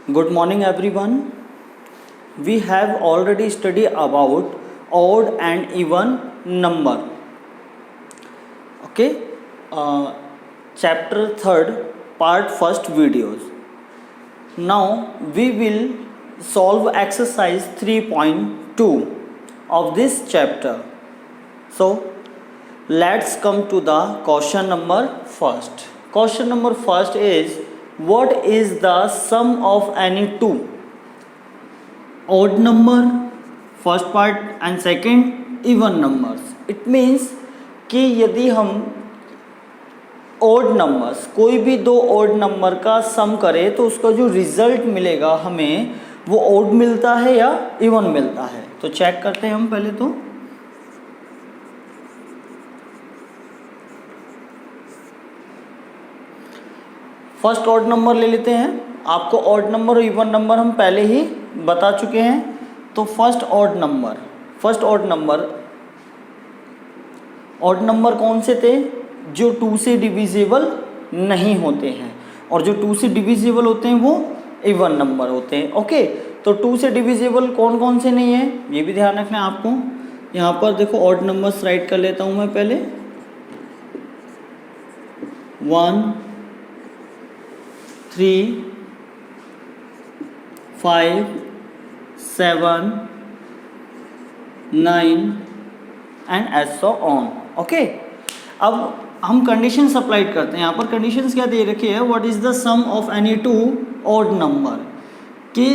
Good morning, everyone. We have already studied about odd and even number. Okay, chapter 3rd, part 1st videos. Now we will solve exercise 3.2 of this chapter. So let's come to the question number first. Question number first is, what is the sum of any two odd number, first part, and second even numbers? It means कि यदि हम odd numbers, कोई भी दो odd number का सम करें तो उसका जो रिजल्ट मिलेगा हमें वो ओड मिलता है या इवन मिलता है. तो चेक करते हैं हम पहले. तो फर्स्ट ऑड नंबर ले लेते हैं. आपको ऑड नंबर और इवन नंबर हम पहले ही बता चुके हैं. तो फर्स्ट ऑड नंबर कौन से थे? जो 2 से डिविजिबल नहीं होते हैं, और जो 2 से डिविजिबल होते हैं वो इवन नंबर होते हैं. ओके, तो 2 से डिविजिबल कौन कौन से नहीं है ये भी ध्यान रखना है आपको. यहाँ पर देखो ऑड नंबर्स राइट कर लेता हूँ मैं पहले. 1, 3, 5, 7, 9 and as so on. Okay, अब हम कंडीशंस अप्लाइड करते हैं. यहाँ पर कंडीशंस क्या दे रखी है? What is the sum of any two odd number, कि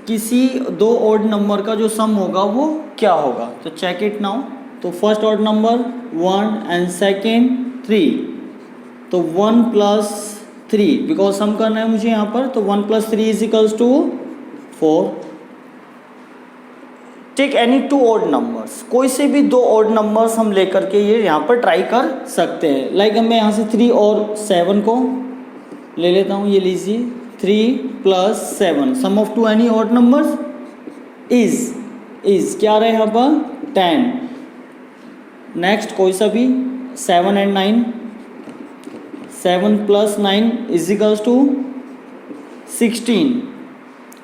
किसी दो ऑड नंबर का जो सम होगा वो क्या होगा. तो चेक इट नाउ. तो first odd number 1 and second 3. तो 1 प्लस 3, बिकॉज सम करना है मुझे यहाँ पर. तो 1 plus 3 is equals to 4. Take any two odd numbers, कोई से भी दो ऑड नंबर्स हम लेकर के ये यहाँ पर ट्राई कर सकते हैं. लाइक मैं यहाँ से 3 और 7 को ले लेता हूँ. ये लीजिए 3 plus 7, sum of two any odd numbers is क्या रहा है यहाँ पर? 10. नेक्स्ट कोई सा भी 7 and 9. 7 plus 9 is equals to 16.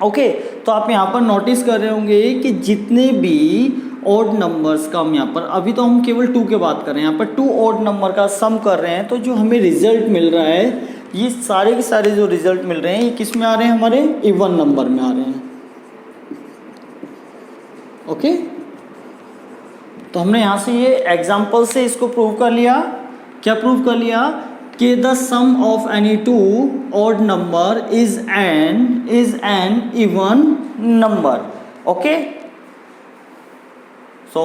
Okay, तो आप यहाँ पर नोटिस कर रहे होंगे कि जितने भी ऑड नंबर्स का हम यहाँ पर, अभी तो हम केवल 2 के बात कर रहे हैं, यहाँ पर 2 ऑड नंबर का सम कर रहे हैं. तो जो हमें रिजल्ट मिल रहा है, ये सारे के सारे जो रिजल्ट मिल रहे हैं ये किस में आ रहे हैं? हमारे इवन नंबर में आ रहे हैं. ओके, तो हमने यहाँ से ये एग्जाम्पल से इसको प्रूव कर लिया. क्या प्रूव कर लिया? कि the sum of any two odd number is an even number. Okay, so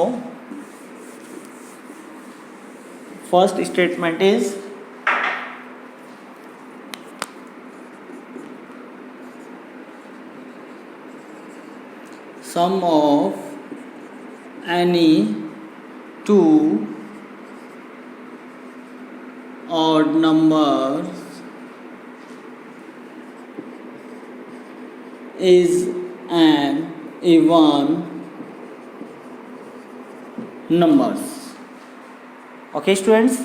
first statement is sum of any two odd numbers is an even numbers. Okay students,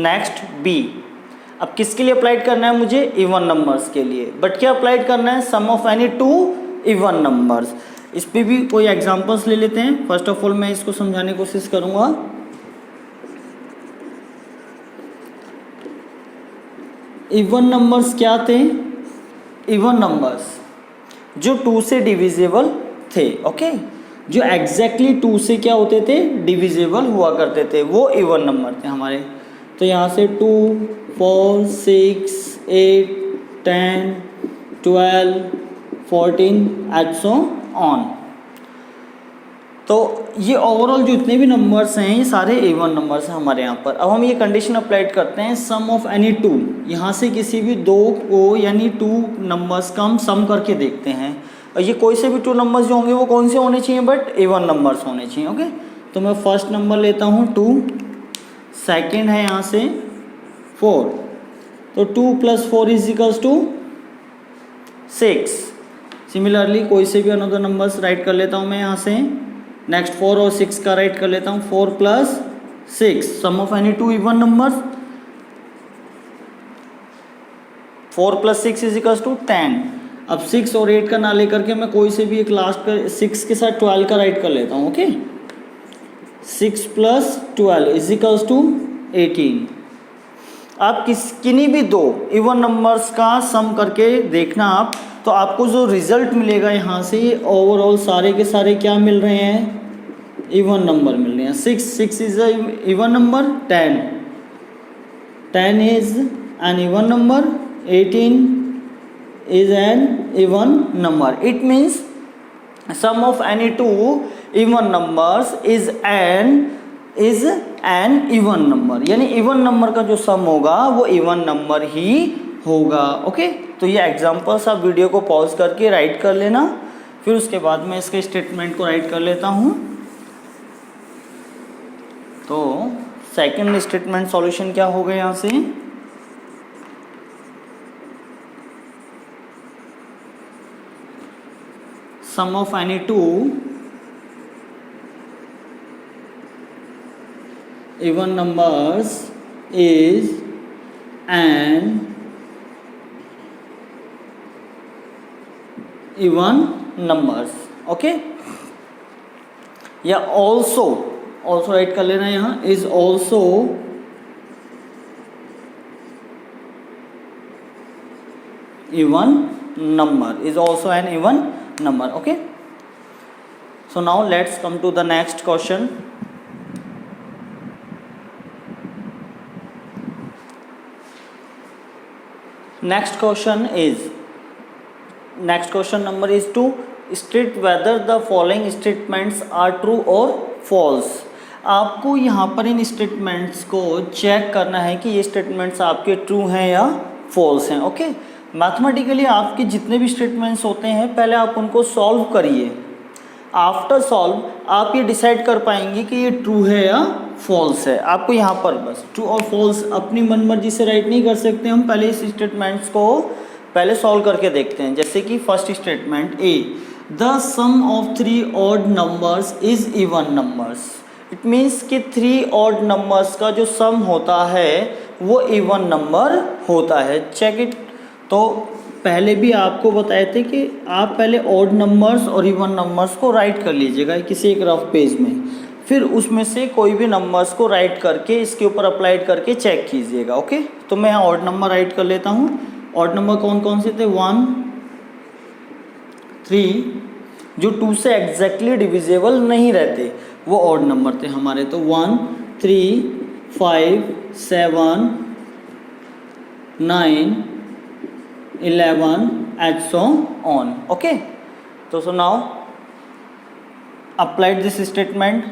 next B. अब किसके लिए applied करना है मुझे? Even numbers के लिए. But क्या applied करना है? Sum of any two even numbers. इस पे भी कोई एग्जांपल्स ले लेते हैं. फर्स्ट ऑफ ऑल मैं इसको समझाने की कोशिश करूंगा. इवन नंबर्स क्या थे? इवन नंबर्स जो 2 से डिविजिबल थे. ओके, जो एग्जैक्टली 2 से क्या होते थे? डिविजिबल हुआ करते थे, वो इवन नंबर थे हमारे. तो यहाँ से 2, 4, 6, 8, 10, 12, 14 एट सो ऑन. तो ये ओवरऑल जितने भी नंबर्स हैं ये सारे इवन नंबर्स हैं हमारे यहाँ पर. अब हम ये कंडीशन अप्लाइड करते हैं, सम ऑफ एनी टू. यहाँ से किसी भी दो को यानी 2 नंबर्स का हम सम करके देखते हैं. और ये कोई से भी 2 नंबर्स जो होंगे वो कौन से होने चाहिए? बट इवन नंबर्स होने चाहिए. ओके, तो मैं फर्स्ट नंबर लेता हूँ 2. सेकेंड है यहाँ से 4. तो 2 plus 4 is equals to 6. Similarly कोई से भी अनदर नंबर्स राइट कर लेता हूँ मैं यहाँ से. नेक्स्ट 4 और 6 का राइट कर लेता हूँ. 4 plus 6, sum of any two even numbers 4 + 6 = 10। अब 6 और 8 का ना लेकर के मैं कोई से भी एक लास्ट का 6 के साथ 12 का राइट कर लेता हूँ। ओके, 6 + 12 = 18। आप किन्हीं भी दो इवन नंबर्स का सम करके देखना आप, तो आपको जो रिजल्ट मिलेगा यहाँ से, ओवरऑल सारे के सारे क्या मिल रहे हैं, इवन नंबर मिल रहे हैं। 6 is a even number, 10 is an even number, 18 is an even number. It means sum of any two even numbers is an even number, यानी इवन नंबर का जो सम होगा वो इवन नंबर ही होगा। ओके, तो ये एग्जांपल्स आप वीडियो को पॉज करके राइट कर लेना, फिर उसके बाद मैं इसके स्टेटमेंट को राइट कर लेता हूँ। तो सेकंड स्टेटमेंट सॉल्यूशन क्या होगा यहाँ से, sum of any two even numbers is an even numbers। Okay, या also राइट कर लेना यहाँ, is also even number, is also an even number। okay, so now let's come to the next question। next question number is to state whether the following statements are true or false। आपको यहाँ पर इन statements को check करना है कि ये statements आपके true हैं या फॉल्स हैं। ओके, मैथमेटिकली आपके जितने भी स्टेटमेंट्स होते हैं पहले आप उनको सॉल्व करिए, आफ्टर सॉल्व आप ये डिसाइड कर पाएंगे कि ये ट्रू है या फॉल्स है। आपको यहाँ पर बस ट्रू और फॉल्स अपनी मनमर्जी से राइट नहीं कर सकते, हम पहले इस स्टेटमेंट्स को पहले सॉल्व करके देखते हैं। जैसे कि first statement A, the sum of 3 odd numbers is even numbers. It means कि 3 ऑड नंबर्स का जो सम होता है वो इवन नंबर होता है। Check it. तो पहले भी आपको बताए थे कि आप पहले ऑड नंबर्स और इवन नंबर्स को राइट कर लीजिएगा किसी एक रफ पेज में, फिर उसमें से कोई भी नंबर्स को राइट करके इसके ऊपर अप्लाइड करके चेक कीजिएगा। ओके, तो मैं यहाँ ऑड नंबर राइट कर लेता हूँ। ऑड नंबर कौन कौन से थे, 1, 3, जो 2 से एग्जैक्टली डिविजिबल नहीं रहते वो ऑड नंबर थे हमारे। तो 1, 3, 5, 7, 9, 11 and so on। okay, so now applied this statement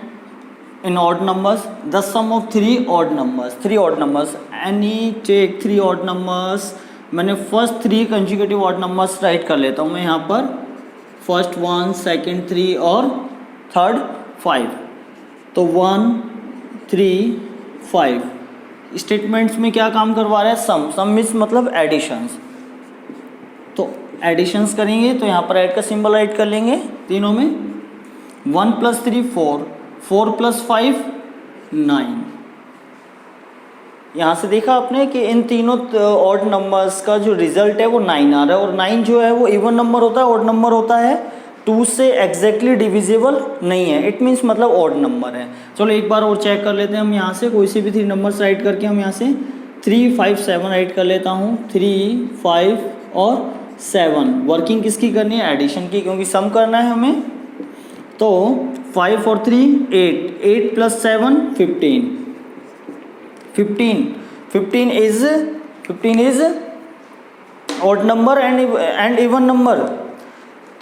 in odd numbers, the sum of 3 odd numbers, any take 3 odd numbers। मैंने first 3 consecutive odd numbers right कर लेता हूँ मैं यहाँ पर, फर्स्ट 1, सेकंड 3 और थर्ड 5। तो 1, 3, 5 स्टेटमेंट्स में क्या काम करवा रहा है, सम मीन्स मतलब एडिशंस। तो एडिशंस करेंगे तो यहाँ पर ऐड का सिंबल राइट कर लेंगे तीनों में। 1 + 3 4, 4 + 5 9। यहाँ से देखा आपने कि इन तीनों ऑड नंबर्स का जो रिजल्ट है वो 9 आ रहा है, और 9 जो है वो इवन नंबर होता है, ऑड नंबर होता है, 2 से एग्जैक्टली डिविजिबल नहीं है। इट मीन्स मतलब ऑड नंबर है। चलो एक बार और चेक कर लेते हैं हम यहाँ से, कोई से भी 3 नंबर्स राइट करके हम यहाँ से 3, 5, 7 राइट कर लेता हूँ। 3, 5 और 7 वर्किंग किसकी करनी है, एडिशन की, क्योंकि सम करना है हमें। तो 5 और 3 8, 8 + 7 15, 15 is odd number and even number।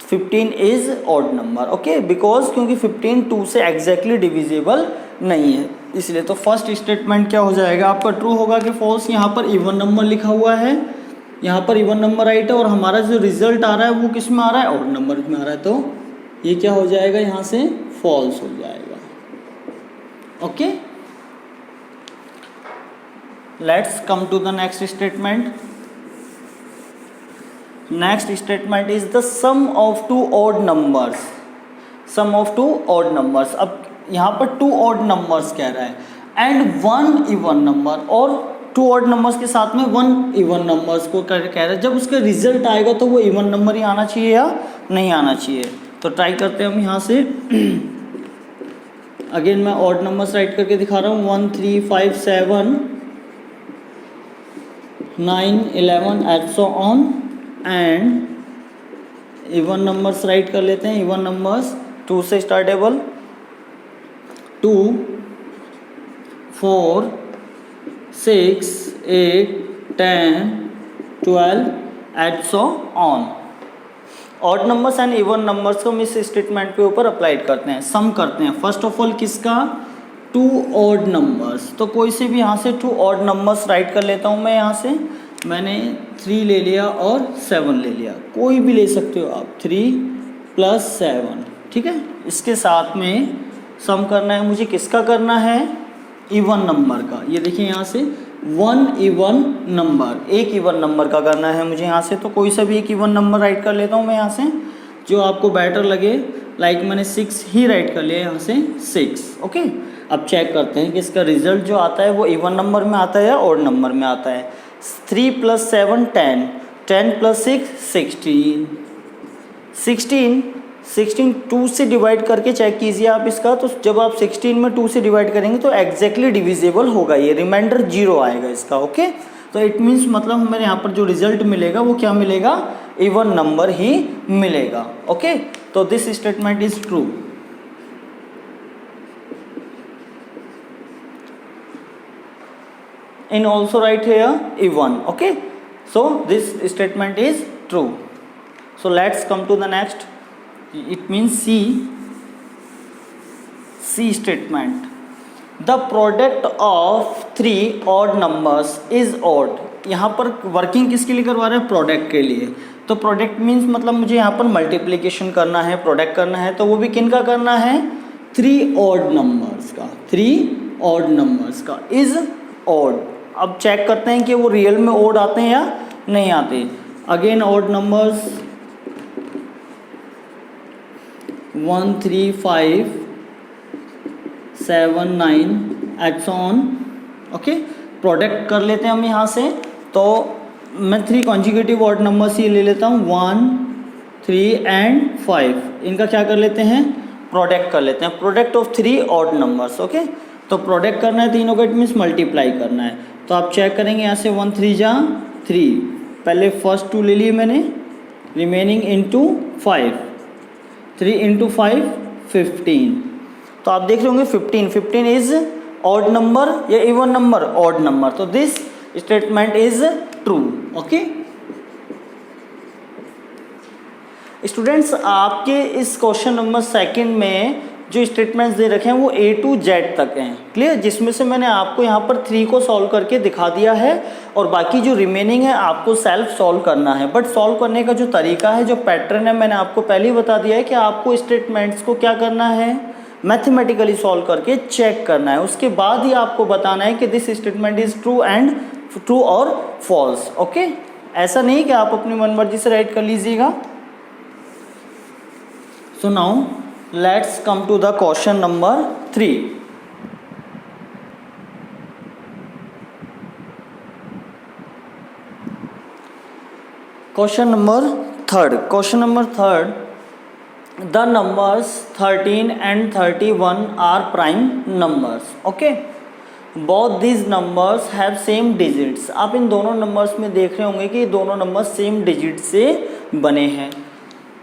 15 is odd number। Okay, because क्योंकि 15 2 से एग्जैक्टली डिविजिबल नहीं है, इसलिए। तो फर्स्ट स्टेटमेंट क्या हो जाएगा आपका, ट्रू होगा कि फॉल्स। यहाँ पर इवन नंबर लिखा हुआ है, यहाँ पर इवन नंबर राइट है, और हमारा जो रिजल्ट आ रहा है वो किस में आ रहा है, ऑड नंबर में आ रहा है। तो ये क्या हो जाएगा, यहाँ से फॉल्स हो जाएगा। Okay, let's come to the next statement. Next statement is the sum of 2 odd numbers. Sum of 2 odd numbers. अब यहाँ पर 2 ऑड नंबर्स कह रहा है एंड 1 इवन नंबर, और टू ऑड नंबर्स के साथ में वन इवन नंबर्स को कह रहा है, जब उसका रिजल्ट आएगा तो वो इवन नंबर ही आना चाहिए या नहीं आना चाहिए। तो ट्राई करते हैं हम यहाँ से। अगेन मैं ऑड नंबर्स राइट करके दिखा रहा हूँ, 1 3 5 7 9 11 and so on. And even numbers right कर लेते हैं, इवन नंबर्स 2 से स्टार्टेबल, 2 4 6 8 10 12 and so on. Odd numbers and even numbers को हम इस स्टेटमेंट पे ऊपर अप्लाइड करते हैं, सम करते हैं। फर्स्ट ऑफ ऑल किसका, 2 ऑड नंबर्स, तो कोई से भी यहाँ से 2 ऑड नंबर्स राइट कर लेता हूँ मैं। यहाँ से मैंने 3 ले लिया और 7 ले लिया, कोई भी ले सकते हो आप, 3 + 7, ठीक है। इसके साथ में सम करना है मुझे, किसका करना है, इवन नंबर का। ये देखिए यहाँ से 1 इवन नंबर, एक इवन नंबर का करना है मुझे यहाँ से। तो कोई सा भी एक इवन नंबर राइट कर लेता हूँ मैं यहाँ से, जो आपको बेटर लगे। लाइक मैंने 6 ही राइट कर लिया यहाँ से, 6, ओके। अब चेक करते हैं कि इसका रिजल्ट जो आता है वो इवन नंबर में आता है या ऑड नंबर में आता है। 3 + 7 10, 10 + 6 16, 16 2 से डिवाइड करके चेक कीजिए आप इसका। तो जब आप 16 में 2 से डिवाइड करेंगे तो एग्जैक्टली डिविजिबल होगा, ये रिमाइंडर 0 आएगा इसका, ओके। तो इट मीन्स मतलब हमें यहाँ पर जो रिजल्ट मिलेगा वो क्या मिलेगा, इवन नंबर ही मिलेगा, ओके। तो this statement is true. In also write here even, okay. So this statement is true. So let's come to the next. It means C statement. The product of 3 odd numbers is odd. यहाँ पर working किसके लिए करवा रहे हैं, product के लिए। तो प्रोडक्ट मीन्स मतलब मुझे यहाँ पर मल्टीप्लिकेशन करना है, प्रोडक्ट करना है, तो वो भी किन का करना है, 3 odd numbers का, 3 odd numbers का is odd। अब चेक करते हैं कि वो रियल में ओड आते हैं या नहीं आते। Again odd numbers 1 3 5 7 9 and so on, okay. Product कर लेते हैं हम यहाँ से। तो मैं 3 कॉन्जिक्यूटिव ऑड नंबर्स ही ले लेता हूँ, 1 3 एंड 5। इनका क्या कर लेते हैं, प्रोडक्ट कर लेते हैं, product of 3 odd numbers, okay. तो प्रोडक्ट करना है तीनों का, इट मीन्स मल्टीप्लाई करना है। तो आप चेक करेंगे यहाँ से 1 3 जा 3, पहले फर्स्ट 2 ले लिए मैंने, रिमेनिंग इंटू 5, 3 × 5 15। तो आप देख रहे होंगे 15 इज ऑड नंबर या इवन नंबर, ऑड नंबर। तो this statement is true, okay. Students आपके इस क्वेश्चन नंबर 2 में जो स्टेटमेंट्स दे रखे हैं वो A to Z तक हैं, क्लियर। जिसमें से मैंने आपको यहाँ पर 3 को सॉल्व करके दिखा दिया है और बाकी जो रिमेनिंग है आपको सेल्फ सॉल्व करना है। बट सॉल्व करने का जो तरीका है, जो पैटर्न है, मैंने आपको पहले ही बता दिया है कि आपको स्टेटमेंट्स को क्या करना है, मैथमेटिकली सॉल्व करके चेक करना है। उसके बाद ही आपको बताना है कि दिस स्टेटमेंट इज ट्रू और फॉल्स, ओके। ऐसा नहीं कि आप अपनी मनमर्जी से राइट कर लीजिएगा। So now let's come to the question number 3. Question number 3. The numbers 13 and 31 are prime numbers, okay. Both these numbers have same digits. आप इन दोनों नंबर्स में देख रहे होंगे कि दोनों नंबर सेम डिजिट से बने हैं।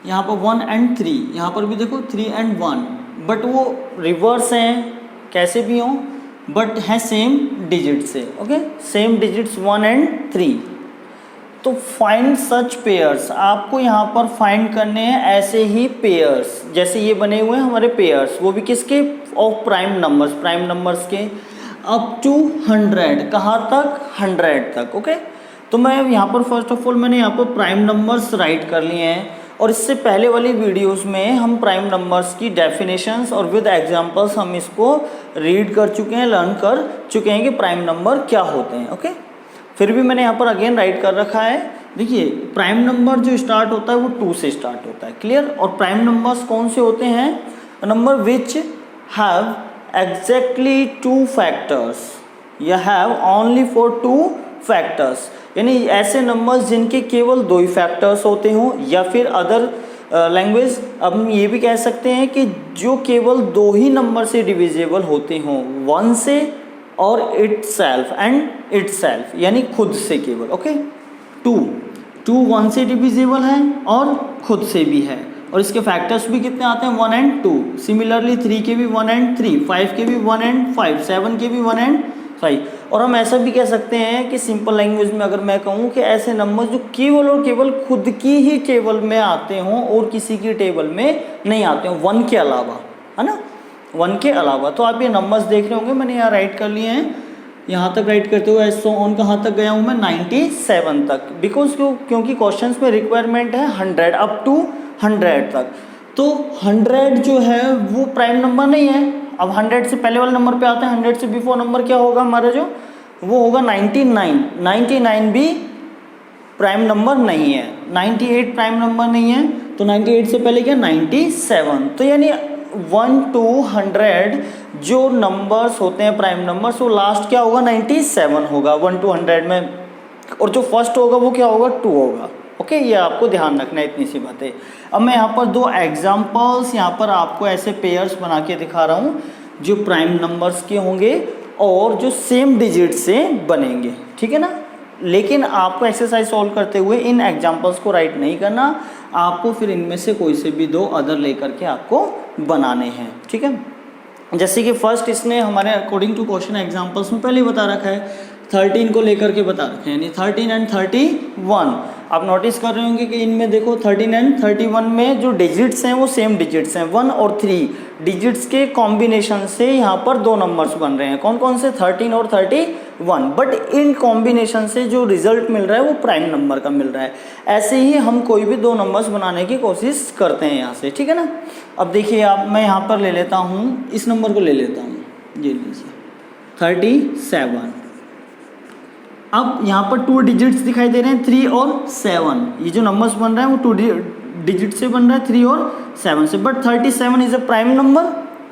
यहाँ पर 1 and 3, यहाँ पर भी देखो 3 and 1, बट वो रिवर्स हैं, कैसे भी हों, बट हैं सेम डिजिट से, ओके। Same digits 1 and 3। तो फाइंड सच पेयर्स, आपको यहाँ पर फाइंड करने हैं ऐसे ही पेयर्स, जैसे ये बने हुए हैं हमारे पेयर्स, वो भी किसके, ऑफ प्राइम नंबर्स के, अप टू 100, कहाँ तक, 100 तक, ओके। तो मैं यहाँ पर फर्स्ट ऑफ ऑल मैंने यहाँ पर प्राइम नंबर्स राइट कर लिए हैं, और इससे पहले वाली वीडियोस में हम प्राइम नंबर्स की डेफिनेशंस और विद एग्जांपल्स हम इसको रीड कर चुके हैं, लर्न कर चुके हैं कि प्राइम नंबर क्या होते हैं, ओके। फिर भी मैंने यहाँ पर अगेन राइट कर रखा है। देखिए प्राइम नंबर जो स्टार्ट होता है वो 2 से स्टार्ट होता है, क्लियर। और प्राइम नंबर्स कौन से होते हैं, number which have exactly 2 factors, या हैव ओनली फॉर 2 फैक्टर्स, यानी ऐसे नंबर्स जिनके केवल 2 ही फैक्टर्स होते हों, या फिर अदर लैंग्वेज अब हम ये भी कह सकते हैं कि जो केवल 2 ही नंबर से डिविजिबल होते हों, 1 से और इटसेल्फ एंड इटसेल्फ, यानी खुद से केवल। ओके, 2 1 से डिविजिबल है और खुद से भी है, और इसके फैक्टर्स भी कितने आते हैं, 1 एंड 2। सिमिलरली 3 के भी 1 एंड 3, 5 के भी 1 एंड 5, 7 के भी 1 एंड 5। और हम ऐसा भी कह सकते हैं कि सिंपल लैंग्वेज में अगर मैं कहूँ कि ऐसे नंबर जो केवल और केवल खुद की ही टेबल में आते हों और किसी की टेबल में नहीं आते हों, 1 के अलावा, है ना, 1 के अलावा। तो आप ये नंबर्स देख रहे होंगे, मैंने यहाँ राइट कर लिए हैं, यहाँ तक राइट करते हुए सो ऑन कहाँ तक गया हूँ मैं, 97 तक, बिकॉज क्योंकि क्वेश्चंस में रिक्वायरमेंट है 100 अप टू 100 तक। तो 100 जो है वो प्राइम नंबर नहीं है। अब 100 से पहले वाले नंबर पे आते हैं, 100 से बिफोर नंबर क्या होगा हमारा, जो वो होगा 99। 99 भी प्राइम नंबर नहीं है, 98 प्राइम नंबर नहीं है, तो 98 से पहले क्या, 97। तो यानी 1 to 100 जो नंबर्स होते हैं प्राइम नंबर्स, वो लास्ट क्या होगा, 97 होगा 1 to 100 में, और जो फर्स्ट होगा वो क्या होगा, 2 होगा। ओके, ये आपको ध्यान रखना है, इतनी सी बातें। अब मैं यहाँ पर 2 एग्जाम्पल्स यहाँ पर आपको ऐसे पेयर्स बना के दिखा रहा हूँ जो प्राइम नंबर्स के होंगे और जो सेम डिजिट से बनेंगे, ठीक है ना। लेकिन आपको एक्सरसाइज सॉल्व करते हुए इन एग्जाम्पल्स को राइट नहीं करना, आपको फिर इनमें से कोई से भी 2 अदर लेकर के आपको बनाने हैं, ठीक है। जैसे कि फर्स्ट इसने हमारे अकॉर्डिंग टू क्वेश्चन एग्जाम्पल्स में पहले बता रखा है, 13 को लेकर के बता रखे हैं, यानी 13 एंड 31। आप नोटिस कर रहे होंगे कि इनमें देखो 13 एंड 31 में जो डिजिट्स हैं वो सेम डिजिट्स हैं, 1 और 3 डिजिट्स के कॉम्बिनेशन से यहाँ पर 2 नंबर्स बन रहे हैं। कौन कौन से, 13 और 31, बट इन कॉम्बिनेशन से जो रिजल्ट मिल रहा है वो प्राइम नंबर का मिल रहा है। ऐसे ही हम कोई भी 2 नंबर्स बनाने की कोशिश करते हैं यहाँ से, ठीक है ना। अब देखिए आप, मैं यहाँ पर ले लेता हूँ, इस नंबर को ले लेता हूँ, ये लीजिए 37। अब यहाँ पर 2 डिजिट्स दिखाई दे रहे हैं, 3 और 7। ये जो नंबर्स बन रहे हैं वो 2 डिजिट से बन रहा है, 3 और 7 से, but 37 is a prime number.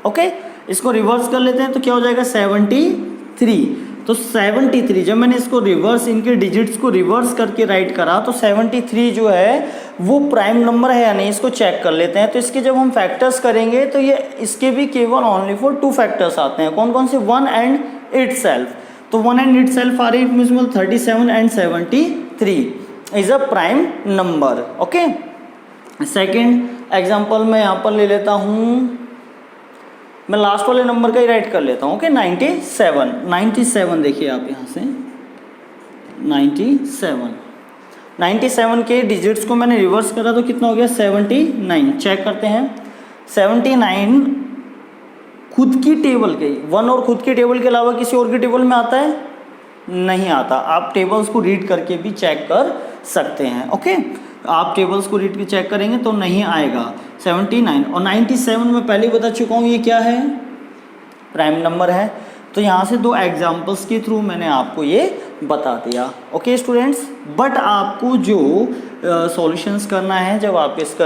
Okay, इसको रिवर्स कर लेते हैं तो क्या हो जाएगा, 73। तो 73 जब मैंने इसको रिवर्स, इनके डिजिट्स को रिवर्स करके राइट करा, तो 73 जो है वो प्राइम नंबर है या नहीं, इसको चेक कर लेते हैं। तो इसके जब हम फैक्टर्स करेंगे तो ये इसके भी केवल ओनली फॉर 2 फैक्टर्स आते हैं। कौन कौन से, 1 एंड इटसेल्फ। तो 1 एंड इटसेल्फ आ रही है, it means 37 and 73 is a prime number. Okay, second example मैं यहाँ पर ले लेता हूँ, मैं लास्ट वाले नंबर का ही राइट कर लेता हूँ। ओके, 97 देखिए आप यहाँ से 97 के डिजिट्स को मैंने रिवर्स करा तो कितना हो गया, 79। चेक करते हैं, 79 खुद की टेबल के, 1 और खुद की टेबल के अलावा किसी और की टेबल में आता है, नहीं आता। आप टेबल्स को रीड करके भी चेक कर सकते हैं। ओके, आप टेबल्स को रीड के चेक करेंगे तो नहीं आएगा। 79 और 97 में पहले बता चुका हूँ ये क्या है, प्राइम नंबर है। तो यहाँ से 2 एग्जाम्पल्स के थ्रू मैंने आपको ये बता दिया। ओके स्टूडेंट्स, बट आपको जो सॉल्यूशंस करना है, जब आप इसका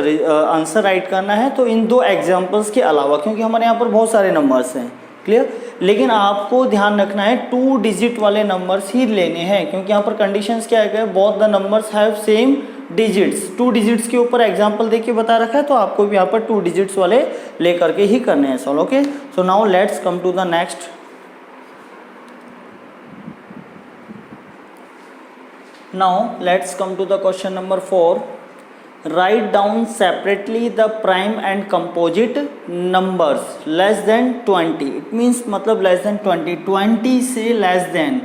आंसर राइट करना है, तो इन 2 एग्जाम्पल्स के अलावा, क्योंकि हमारे यहाँ पर बहुत सारे नंबर्स हैं, क्लियर, लेकिन आपको ध्यान रखना है 2 डिजिट वाले नंबर्स ही लेने हैं, क्योंकि यहाँ पर कंडीशंस क्या है, both the numbers have same digits. 2 digits के ऊपर एग्जाम्पल देखिए बता रखा है, तो आपको भी यहाँ पर 2 डिजिट्स वाले लेकर के ही करने हैं solve. Okay, so now let's come to the next. Now let's come to the question number 4. Write down separately the prime and composite numbers less than 20. It means मतलब less than 20 से less than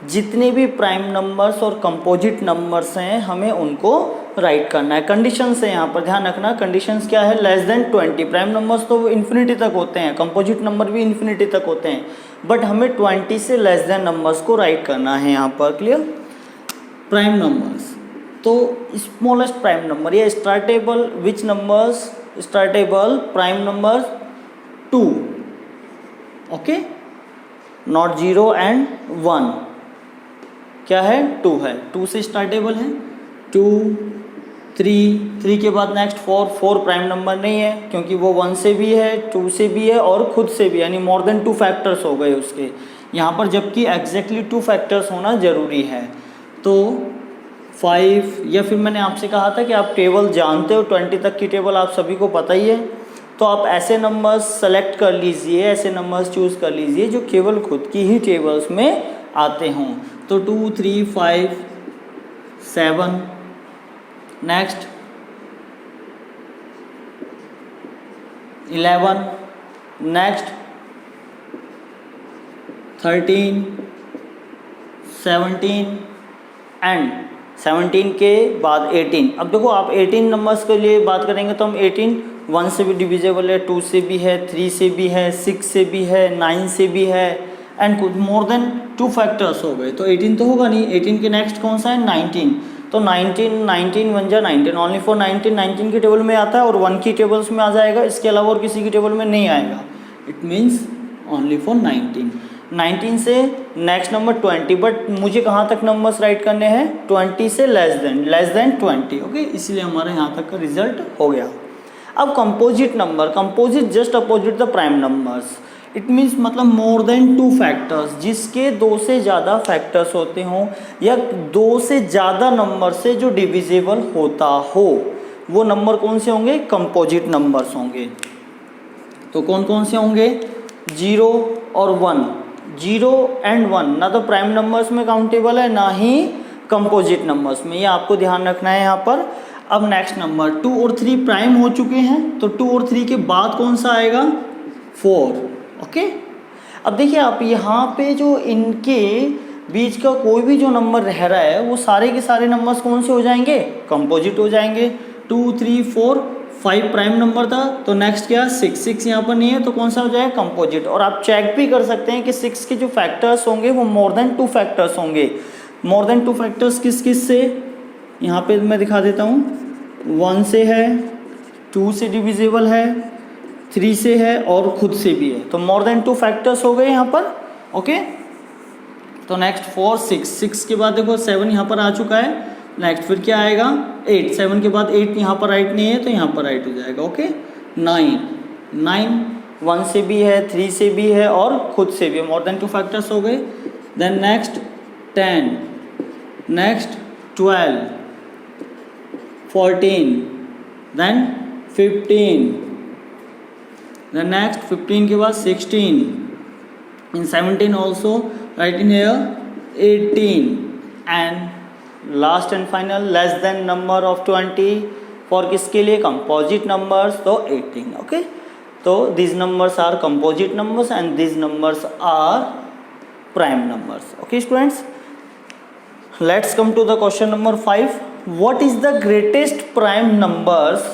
जितने भी prime numbers और composite numbers हैं हमें उनको right करना है। कंडीशंस है यहाँ पर ध्यान रखना, कंडीशंस क्या है, लेस देन 20। प्राइम नंबर्स तो इन्फिनिटी तक होते हैं, कंपोजिट नंबर भी इन्फिनिटी तक होते हैं, बट हमें 20 से लेस देन नंबर्स को राइट करना है यहाँ पर। क्लियर, प्राइम नंबर्स, तो स्मॉलेस्ट प्राइम नंबर या स्टार्टेबल विच नंबर्स, स्टार्टेबल prime number 2, okay, not 0 and 1, क्या है, 2 है, 2 से स्टार्टेबल है, 2, 3 के बाद नेक्स्ट 4 प्राइम नंबर नहीं है, क्योंकि वो 1 से भी है, 2 से भी है और खुद से भी, यानी मोर देन 2 फैक्टर्स हो गए उसके। यहाँ पर, जबकि एग्जैक्टली 2 फैक्टर्स होना ज़रूरी है। तो 5, या फिर मैंने आपसे कहा था कि आप टेबल जानते हो, 20 तक की टेबल आप सभी को पता ही है। तो आप ऐसे नंबर्स सेलेक्ट कर लीजिए, ऐसे नंबर्स चूज़ कर लीजिए जो केवल खुद की ही टेबल्स में आते हों। तो 2, 3, 5, 7, नेक्स्ट 11, नेक्स्ट 13, 17 एंड 17 के बाद 18। अब देखो, आप 18 नंबर्स के लिए बात करेंगे तो हम 18 1 से भी डिविजेबल है, 2 से भी है, 3 से भी है, 6 से भी है, 9 से भी है, एंड कुछ मोर देन 2 फैक्टर्स हो गए। तो 18 तो होगा नहीं। 18 के नेक्स्ट कौन सा है? 19। तो 19 1 जा 19, ओनली फॉर 19 की टेबल में आता है और 1 की टेबल्स में आ जाएगा, इसके अलावा और किसी की टेबल में नहीं आएगा। इट मीन्स ओनली फॉर 19 से नेक्स्ट नंबर 20, बट मुझे कहाँ तक नंबर्स राइट करने हैं? 20 से लेस देन 20, ओके। इसलिए हमारे यहाँ तक का रिजल्ट हो गया। अब composite number, composite just opposite the prime numbers. It means मतलब मोर देन 2 फैक्टर्स, जिसके 2 से ज़्यादा फैक्टर्स होते हों या 2 से ज़्यादा नंबर से जो डिविजिबल होता हो, वो नंबर कौन से होंगे? कंपोजिट नंबर्स होंगे। तो कौन कौन से होंगे? 0 और 1। 0 एंड 1 ना तो प्राइम नंबर्स में काउंटेबल है, ना ही कंपोजिट नंबर्स में, ये आपको ध्यान रखना है यहाँ पर। अब नेक्स्ट नंबर 2 और 3 प्राइम हो चुके हैं, तो 2 और 3 के बाद कौन सा आएगा? 4, ओके। अब देखिए आप यहाँ पे जो इनके बीच का कोई भी जो नंबर रह रहा है, वो सारे के सारे नंबर्स कौन से हो जाएंगे? कंपोजिट हो जाएंगे। 2, 3, 4, 5 प्राइम नंबर था, तो नेक्स्ट क्या? 6 यहाँ पर नहीं है, तो कौन सा हो जाएगा? कंपोजिट। और आप चेक भी कर सकते हैं कि 6 के जो फैक्टर्स होंगे वो मोर देन 2 फैक्टर्स होंगे। मोर देन 2 फैक्टर्स किस किस से? यहाँ पे मैं दिखा देता हूँ। 1 से है, 2 से डिविजिबल है, 3 से है और खुद से भी है। तो मोर देन 2 फैक्टर्स हो गए यहाँ पर, ओके। तो नेक्स्ट 4, 6 के बाद देखो 7 यहाँ पर आ चुका है। नेक्स्ट फिर क्या आएगा? 8। 7 के बाद 8 यहाँ पर राइट नहीं है, तो यहाँ पर राइट हो जाएगा, ओके। 9 1 से भी है, 3 से भी है और खुद से भी है। मोर देन 2 फैक्टर्स हो गए। Then next 10, next 12, 14, then 15, then next 15 के बाद 16, in 17 also write in here 18, and last and final less than number of 20 for किसके लिए? composite numbers, तो 18, okay. तो these numbers are composite numbers and these numbers are prime numbers, okay students. Let's come to the question number 5. What is the greatest prime numbers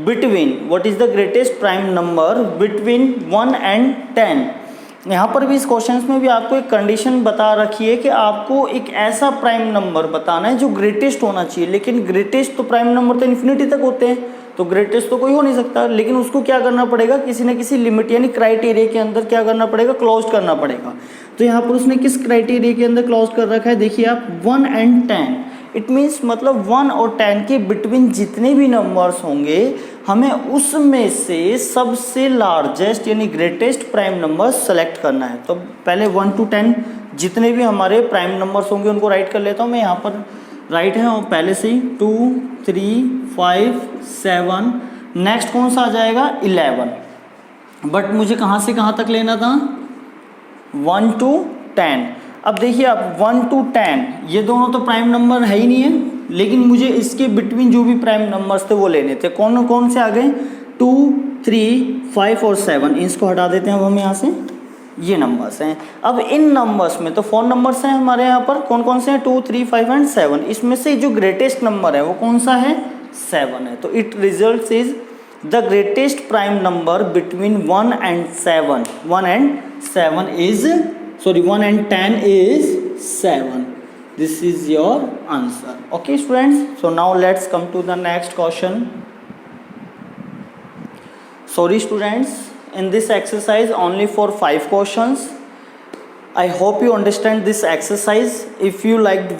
between, what is the greatest prime number between 1 and 10? यहाँ पर भी इस question में भी आपको एक condition बता रखी है कि आपको एक ऐसा प्राइम नंबर बताना है जो ग्रेटेस्ट होना चाहिए। लेकिन ग्रेटेस्ट तो प्राइम नंबर तो इन्फिनिटी तक होते हैं, तो ग्रेटेस्ट तो कोई हो नहीं सकता। लेकिन उसको क्या करना पड़ेगा? किसी न किसी लिमिट यानी क्राइटेरिया के अंदर क्या करना पड़ेगा? क्लोज करना पड़ेगा। तो यहाँ पर उसने किस क्राइटेरिया के अंदर क्लोज कर रखा है? देखिए आप 1 and 10। इट मीन्स मतलब 1 और 10 के बिटवीन जितने भी नंबर्स होंगे, हमें उसमें से सबसे लार्जेस्ट यानी ग्रेटेस्ट प्राइम नंबर सेलेक्ट करना है। तो पहले 1 to 10 जितने भी हमारे प्राइम नंबर्स होंगे उनको राइट कर लेता हूँ मैं। यहाँ पर राइट है और पहले से ही 2, 3, 5, 7, नेक्स्ट कौन सा आ जाएगा? 11। बट मुझे कहाँ से कहाँ तक लेना था? 1 to 10। अब देखिए आप 1 to 10 ये दोनों तो प्राइम नंबर है ही नहीं है, लेकिन मुझे इसके बिटवीन जो भी प्राइम नंबर्स थे वो लेने थे। कौन कौन से आ गए? 2, 3, 5 और 7। इसको हटा देते हैं अब हम यहाँ से। ये नंबर्स हैं। अब इन नंबर्स में तो 4 नंबर्स हैं हमारे यहाँ पर। कौन कौन से हैं? 2, 3, 5 एंड 7। इसमें से जो ग्रेटेस्ट नंबर है वो कौन सा है? 7 है। तो it result is the greatest prime number between 1 and 7। 1 and 7 is, sorry, 1 and 10 is 7. This is your answer. Okay students, so now let's come to the next question. Sorry students, in this exercise only for 5 questions. I hope you understand this exercise. If you liked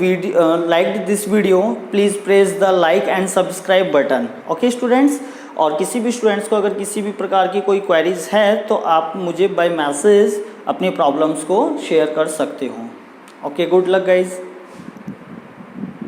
this video, please press the like and subscribe button. Okay students, और किसी भी students को अगर किसी भी प्रकार की कोई क्वेरीज है तो आप मुझे बाय मैसेज अपनी प्रॉब्लम्स को शेयर कर सकते हो। Okay, good luck guys.